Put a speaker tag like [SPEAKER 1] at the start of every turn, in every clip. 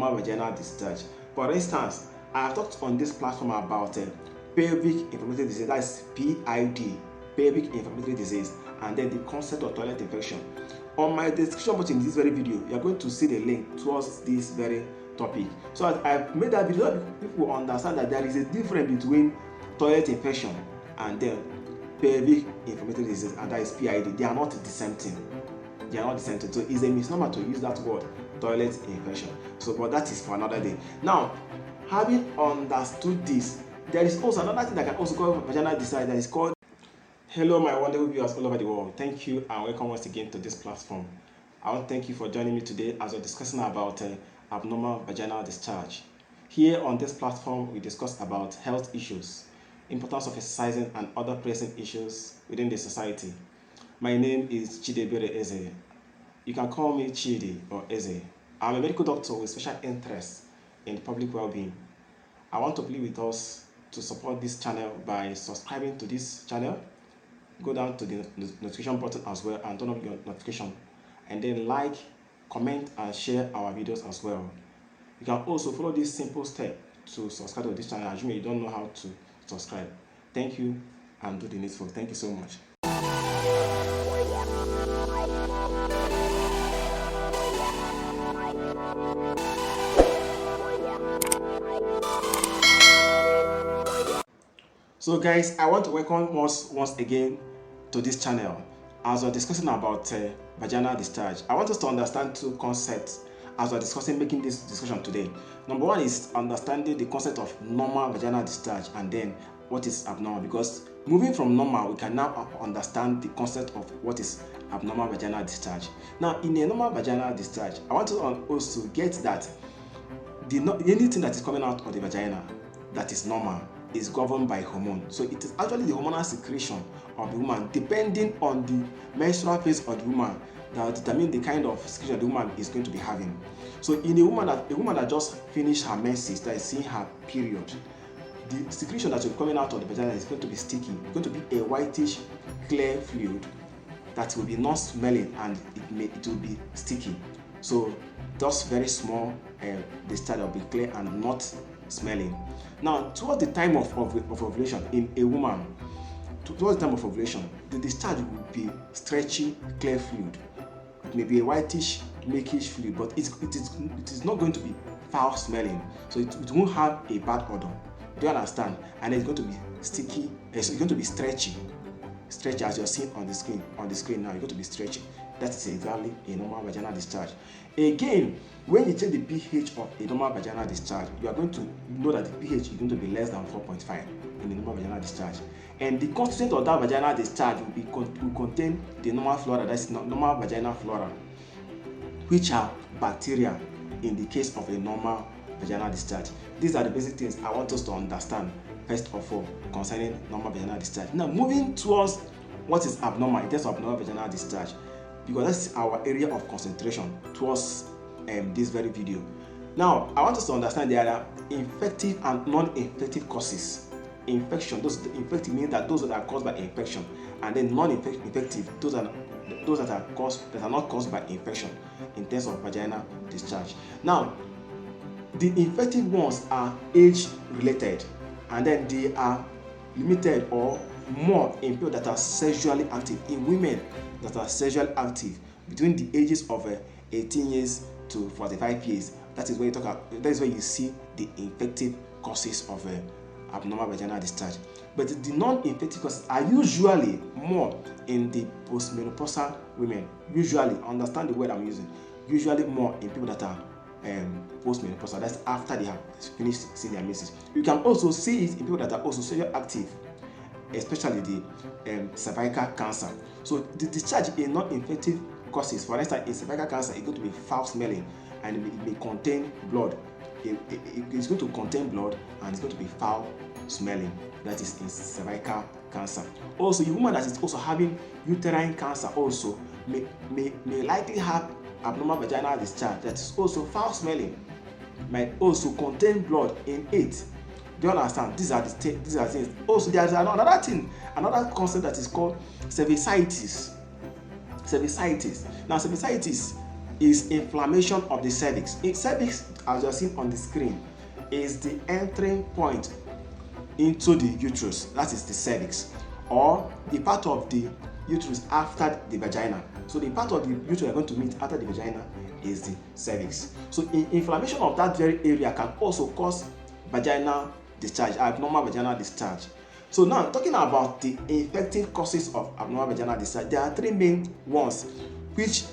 [SPEAKER 1] abnormal vaginal discharge. For instance, I have talked on this platform about pelvic inflammatory disease, that is PID, pelvic inflammatory disease, and then the concept of toilet infection. On my description box in this very video, you are going to see the link towards this very topic. So I've made that video so that people understand that there is a difference between toilet infection and then pelvic inflammatory disease, and that is PID. They are not the same thing. They are not the same thing. So it's a misnomer to use that word, toilet infection. So, but that is for another day. Now, having understood this, there is also another thing that can also call vaginal discharge, that is called. Hello, my wonderful viewers all over the world. Thank you and welcome once again to this platform. I want to thank you for joining me today as we're discussing about abnormal vaginal discharge. Here on this platform, we discuss about health issues, importance of exercising, and other pressing issues within the society. My name is Chidebere Eze. You can call me Chidi or Eze. I'm a medical doctor with special interest in public well-being. I want to plead with us to support this channel by subscribing to this channel. Go down to the notification button as well and turn on your notification, and then like, comment, and share our videos as well. You can also follow this simple step to subscribe to this channel, as you don't know how to subscribe. Thank you and do the needful. Thank you so much. So guys, I want to welcome us once again to this channel as we're discussing about vaginal discharge. I want us to understand two concepts as we're discussing, making this discussion today. Number one is understanding the concept of normal vaginal discharge, and then what is abnormal, because moving from normal, we can now understand the concept of what is abnormal vaginal discharge. Now, in a normal vaginal discharge, I want to also get that anything that is coming out of the vagina that is normal is governed by hormone. So it is actually the hormonal secretion of the woman, depending on the menstrual phase of the woman, that will determine the kind of secretion the woman is going to be having. So in a woman that just finished her menses, that is seeing her period, the secretion that will be coming out of the vagina is going to be sticky. It's going to be a whitish, clear fluid that will be not smelling, and it will be sticky. So just very small discharge will be clear and not smelling. Now, towards the time of ovulation in a woman, towards the time of ovulation, the discharge will be stretchy, clear fluid. It may be a whitish, milkish fluid, but it is not going to be foul smelling. So it won't have a bad odor. Do you understand? And it's going to be sticky. It's going to be stretchy as you're seeing on the screen. On the screen now, it's going to be stretchy. That is exactly a normal vaginal discharge. Again, when you check the pH of a normal vaginal discharge, you are going to know that the pH is going to be less than 4.5 in the normal vaginal discharge. And the constituent of that vaginal discharge will contain the normal flora, that's normal vaginal flora, which are bacteria in the case of a normal vaginal discharge. These are the basic things I want us to understand, first of all, concerning normal vaginal discharge. Now, moving towards what is abnormal in terms of abnormal vaginal discharge, because that's our area of concentration towards this very video. Now, I want us to understand there are infective and non-infective causes. Infection, infective means that those that are caused by infection, and then non-infective, those that are not caused by infection in terms of vaginal discharge. Now, the infective ones are age related, and then they are limited or more in people that are sexually active, in women that are sexually active between the ages of 18 years to 45 years. That is where you see the infective causes of abnormal vaginal discharge. But the non-infective causes are usually more in the postmenopausal women. Usually, understand the word I'm using. Usually more in people that are postmenopausal. That's after they have finished seeing their menses. You can also see it in people that are also sexually active, especially the cervical cancer. So the discharge in non-infective causes, for instance, in cervical cancer, it's going to be foul smelling, and it may contain blood. It's going to contain blood, and it's going to be foul smelling. That is in cervical cancer. Also, a woman that is also having uterine cancer also may likely have abnormal vaginal discharge that is also foul smelling, might also contain blood in it. Do you understand? These are things. Also, there is another thing, another concept that is called cervicitis. Now, cervicitis is inflammation of the cervix. Cervix, as you are seeing on the screen, is the entering point into the uterus, that is the cervix, or the part of the uterus after the vagina. So the part of the uterus you are going to meet after the vagina is the cervix. So inflammation of that very area can also cause vaginal discharge, abnormal vaginal discharge. So now talking about the infecting causes of abnormal vaginal discharge, there are three main ones which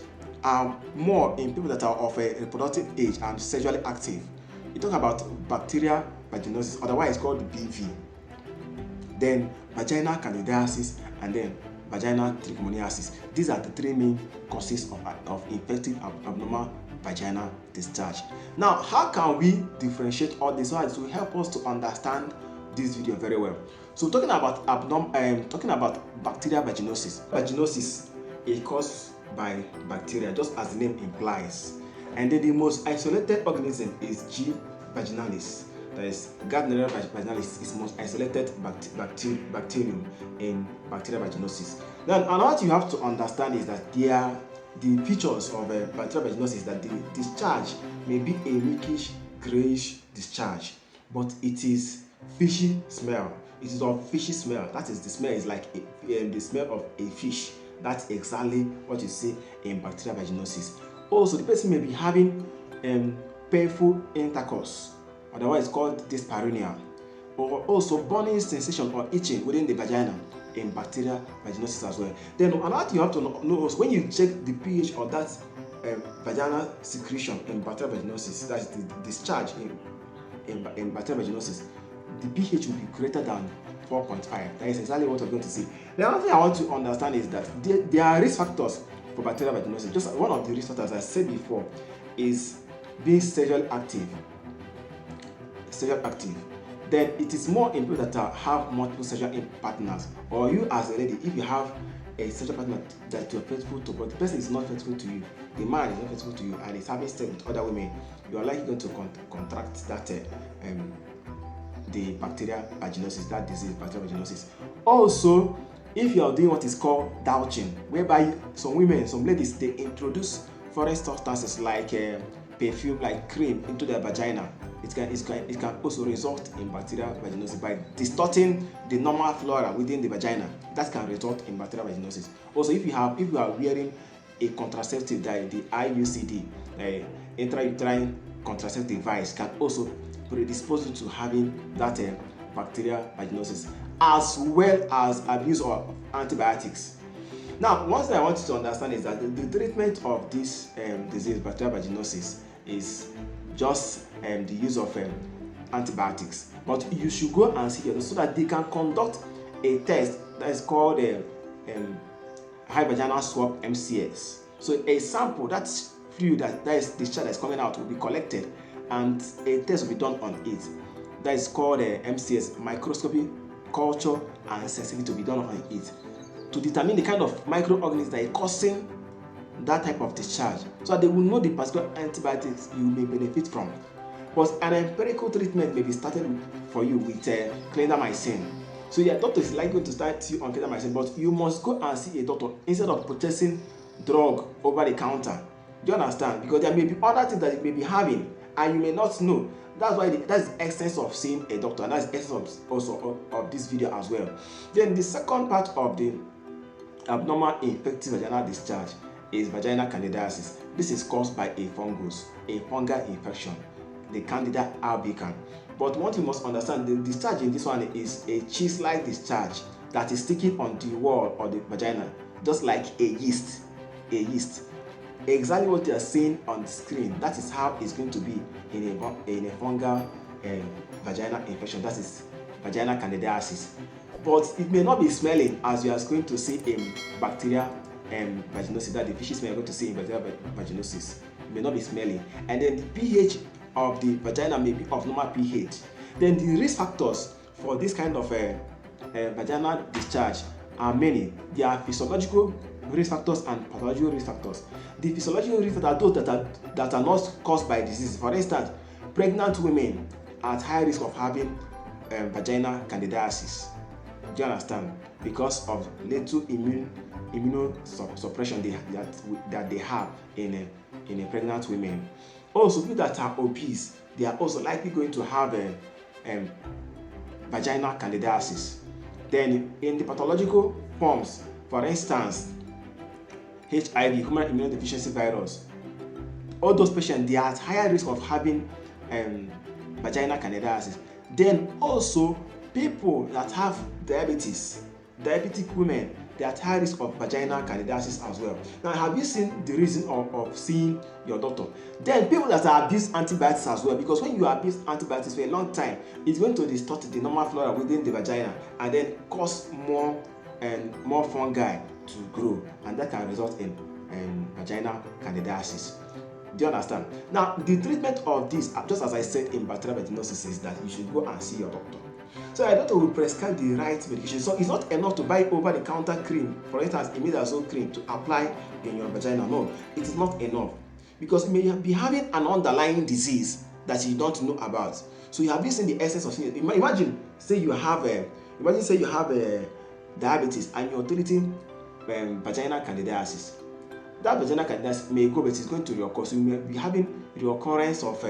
[SPEAKER 1] are more in people that are of a reproductive age and sexually active. You talk about bacterial vaginosis, otherwise called BV, then vaginal candidiasis, and then vaginal trichomoniasis. These are the three main causes of infective abnormal vaginal discharge. Now, how can we differentiate all this so as to help us to understand this video very well? So talking about bacterial vaginosis. Vaginosis is caused by bacteria, just as the name implies. And then the most isolated organism is G. vaginalis. That is, Gardnerella vaginalis is most isolated bacterium in bacterial vaginosis. Then what you have to understand is that the features of bacterial vaginosis is that the discharge may be a weakish, grayish discharge, but it is fishy smell. It is of fishy smell. That is, the smell is like the smell of a fish. That's exactly what you see in bacterial vaginosis. Also, the person may be having painful intercourse, otherwise called dyspareunia, or also burning sensation or itching within the vagina in bacterial vaginosis as well. Then another thing you have to know is when you check the pH of that vaginal secretion in bacterial vaginosis, that is the discharge in bacterial vaginosis, the pH will be greater than 4.5. That is exactly what we're going to see. The other thing I want to understand is that there are risk factors for bacterial vaginosis. Just one of the risk factors, as I said before, is being sexually active. Then it is more in people that have multiple sexual partners, or you as a lady, if you have a sexual partner that you're faithful to, but the person is not faithful to you, the man is not faithful to you, and is having sex with other women, you are likely going to contract that the bacterial vaginosis, that disease, bacterial vaginosis. Also, if you are doing what is called douching, whereby some ladies, they introduce foreign substances like perfume, like cream, into their vagina, it can also result in bacterial vaginosis by distorting the normal flora within the vagina. That can result in bacterial vaginosis. Also, if you are wearing a contraceptive, the IUCD, intrauterine contraceptive device, can also predispose you to having that bacterial vaginosis, as well as abuse of antibiotics. Now, one thing I want you to understand is that the treatment of this disease, bacterial vaginosis, is just the use of antibiotics. But you should go and see your doctor so that they can conduct a test that is called high vaginal swab, MCS. So a sample, that's fluid that is discharge that is coming out, will be collected, and a test will be done on it. That is called MCS, microscopy, culture, and sensitivity, to be done on it, to determine the kind of microorganisms that are causing that type of discharge, so that they will know the particular antibiotics you may benefit from. But an empirical treatment may be started for you with clindamycin. So your doctor is likely going to start you on clindamycin, but you must go and see a doctor instead of purchasing drug over the counter. Do you understand? Because there may be other things that you may be having and you may not know. That's why that's the essence of seeing a doctor, and that's the essence of this video as well. Then the second part of the abnormal infective vaginal discharge is vaginal candidiasis. This is caused by a fungus, a fungal infection, the Candida albicans. But what you must understand, the discharge in this one is a cheese-like discharge that is sticking on the wall of the vagina, just like a yeast. Exactly what you are seeing on the screen, that is how it's going to be in a fungal vaginal infection, that is vaginal candidiasis. But it may not be smelling as you are going to see in bacterial vaginosis, that the fishy smell you're going to see in bacterial vaginosis. It may not be smelling. And then the pH of the vagina may be of normal pH. Then the risk factors for this kind of vaginal discharge are many. There are physiological risk factors and pathological risk factors. The physiological risk factors are those that are not caused by disease. For instance, pregnant women are at high risk of having vaginal candidiasis. Do you understand? Because of little immunosuppression that they have in in a pregnant woman. Also, people that are obese, they are also likely going to have a vaginal candidiasis. Then in the pathological forms, for instance, HIV, human immunodeficiency virus, all those patients, they are at higher risk of having vaginal candidiasis. Then also people that have diabetic women, they are at high risk of vaginal candidiasis as well. Now, have you seen the reason of seeing your doctor? Then people that are abuse antibiotics as well, because when you abuse antibiotics for a long time, it's going to distort the normal flora within the vagina and then cause more fungi to grow, and that can result in vaginal candidiasis. Do you understand? Now, the treatment of this, just as I said in bacterial vaginosis, is that you should go and see your doctor. So a doctor will prescribe the right medication. So it's not enough to buy over-the-counter cream, for instance, imidazole cream, to apply in your vagina. No, it is not enough, because you may be having an underlying disease that you don't know about. So you have been seeing the essence of it. Imagine, say you have diabetes and you're treating vaginal candidiasis. That vaginal candidiasis may go, but it's going to reoccur. So you may be having reoccurrence of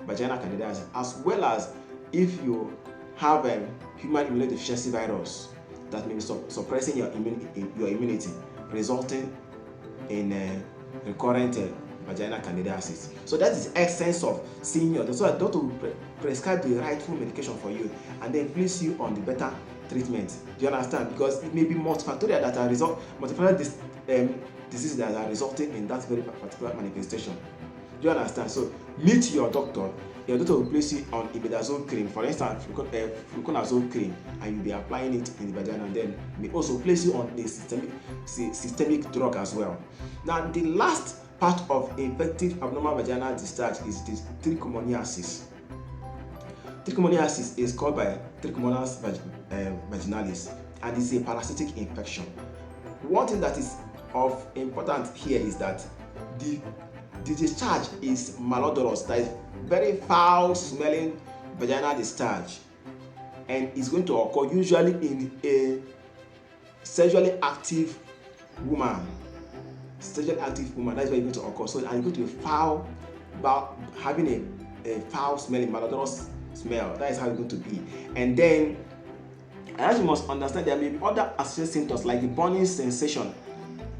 [SPEAKER 1] vaginal candidiasis, as well as if you have human immunodeficiency virus that may be suppressing your immunity, resulting in recurrent vaginal candidiasis. So that is the essence of seeing your doctor. So the doctor will prescribe the rightful medication for you and then place you on the better treatment. Do you understand? Because it may be multifactorial that are multifactorial diseases that are resulting in that very particular manifestation. Do you understand? So meet your doctor. Your doctor will place you on imidazole cream, for instance, fluconazole cream, and you'll be applying it in the vagina, and then may also place you on a systemic drug as well. Now, the last part of infective abnormal vaginal discharge is this trichomoniasis. Trichomoniasis is caused by Trichomonas vaginalis, and it's a parasitic infection. One thing that is of importance here is that the discharge is malodorous, that is very foul smelling vaginal discharge, and it's going to occur usually in a sexually active woman. That's where it's going to occur. So, and it's going to be foul, about having a foul smelling malodorous smell. That is how it's going to be. And then, as you must understand, there may be other associated symptoms like the burning sensation,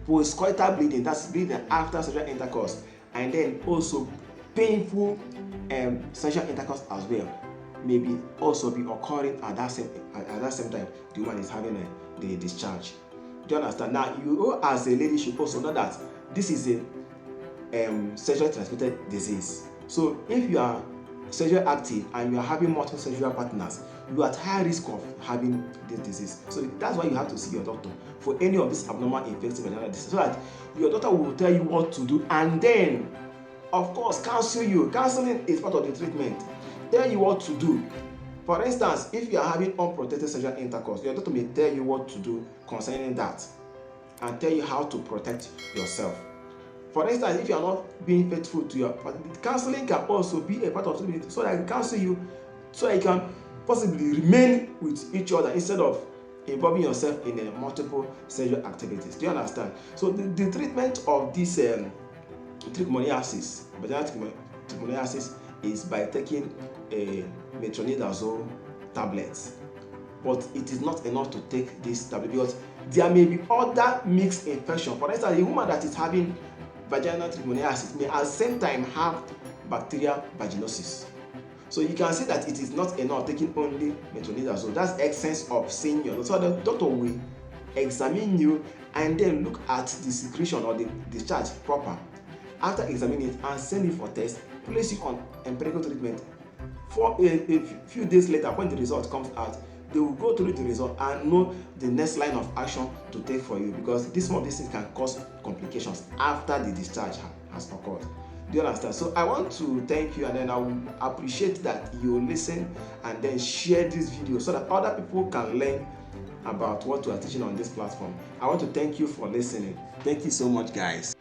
[SPEAKER 1] postcoital bleeding, that's bleeding after sexual intercourse, and then also painful sexual intercourse as well may be also be occurring at that same time the woman is having the discharge. Do you understand? Now, you as a lady should also know that this is a sexually transmitted disease. So if you are sexually active and you are having multiple sexual partners, you are at high risk of having this disease. So that's why you have to see your doctor for any of these abnormal infective vaginal disease, so that your doctor will tell you what to do, and then, of course, counsel you. Counseling is part of the treatment. Tell you what to do. For instance, if you are having unprotected sexual intercourse, your doctor may tell you what to do concerning that and tell you how to protect yourself. For instance, if you are not being faithful to your partner, counseling can also be a part of treatment, so that I can counsel you, so that you can possibly remain with each other instead of involving yourself in multiple sexual activities. Do you understand? So the treatment of this trichomoniasis, vaginal trichomoniasis, is by taking a metronidazole tablets. But it is not enough to take this tablet, because there may be other mixed infection. For instance, a woman that is having vaginal trichomoniasis may at the same time have bacterial vaginosis. So you can see that it is not enough taking only metronidazole. That's the essence of seeing your doctor. So the doctor will examine you and then look at the secretion or the discharge proper. After examining it and send it for test, place you on empirical treatment. For a few days later, when the result comes out, they will go through the result and know the next line of action to take for you, because some of these things can cause complications after the discharge has occurred. Do you understand? So I want to thank you, and then I will appreciate that you listen and then share this video so that other people can learn about what we are teaching on this platform. I want to thank you for listening. Thank you so much, guys.